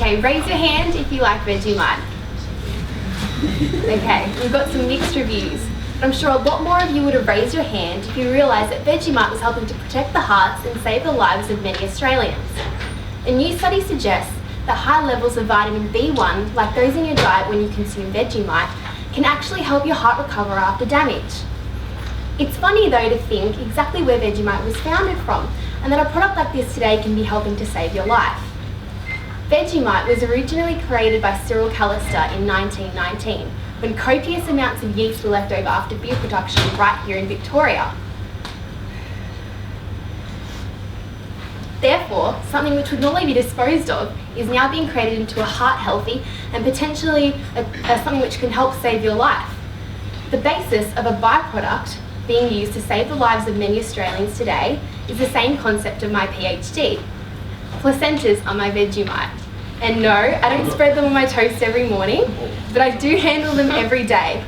Okay, raise your hand if you like Vegemite. Okay, we've got some mixed reviews. But I'm sure a lot more of you would have raised your hand if you realised that Vegemite was helping to protect the hearts and save the lives of many Australians. A new study suggests that high levels of vitamin B1, like those in your diet when you consume Vegemite, can actually help your heart recover after damage. It's funny though to think exactly where Vegemite was founded from, and that a product like this today can be helping to save your life. Vegemite was originally created by Cyril Callister in 1919, when copious amounts of yeast were left over after beer production right here in Victoria. Therefore, something which would normally be disposed of is now being created into a heart-healthy and potentially something which can help save your life. The basis of a byproduct being used to save the lives of many Australians today is the same concept of my PhD. Placentas are my Vegemite. And no, I don't spread them on my toast every morning, but I do handle them every day.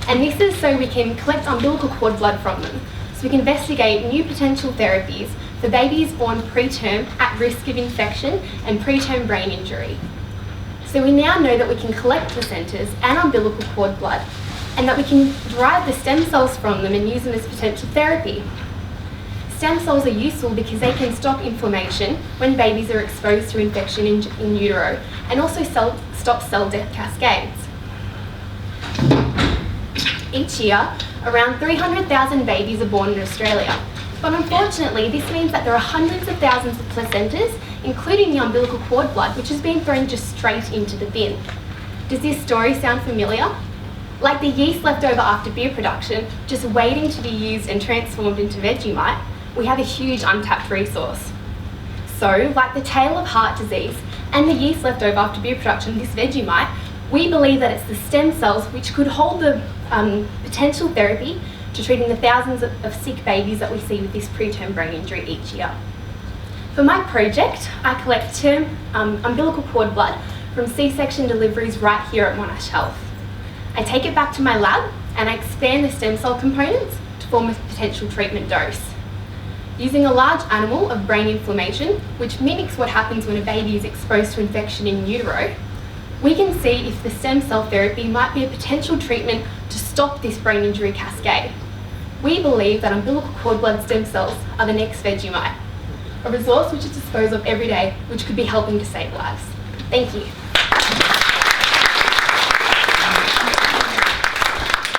And this is so we can collect umbilical cord blood from them, so we can investigate new potential therapies for babies born preterm at risk of infection and preterm brain injury. So we now know that we can collect placentas and umbilical cord blood, and that we can derive the stem cells from them and use them as potential therapy. Stem cells are useful because they can stop inflammation when babies are exposed to infection in utero, and also stop cell death cascades. Each year, around 300,000 babies are born in Australia, but unfortunately this means that there are hundreds of thousands of placentas, including the umbilical cord blood, which has been thrown just straight into the bin. Does this story sound familiar? Like the yeast left over after beer production, just waiting to be used and transformed into Vegemite, we have a huge untapped resource. So, like the tail of heart disease and the yeast left over after beer production, this Vegemite, we believe that it's the stem cells which could hold the potential therapy to treating the thousands of sick babies that we see with this preterm brain injury each year. For my project, I collect umbilical cord blood from C-section deliveries right here at Monash Health. I take it back to my lab and I expand the stem cell components to form a potential treatment dose. Using a large animal of brain inflammation, which mimics what happens when a baby is exposed to infection in utero, we can see if the stem cell therapy might be a potential treatment to stop this brain injury cascade. We believe that umbilical cord blood stem cells are the next Vegemite, a resource which is disposed of every day, which could be helping to save lives. Thank you.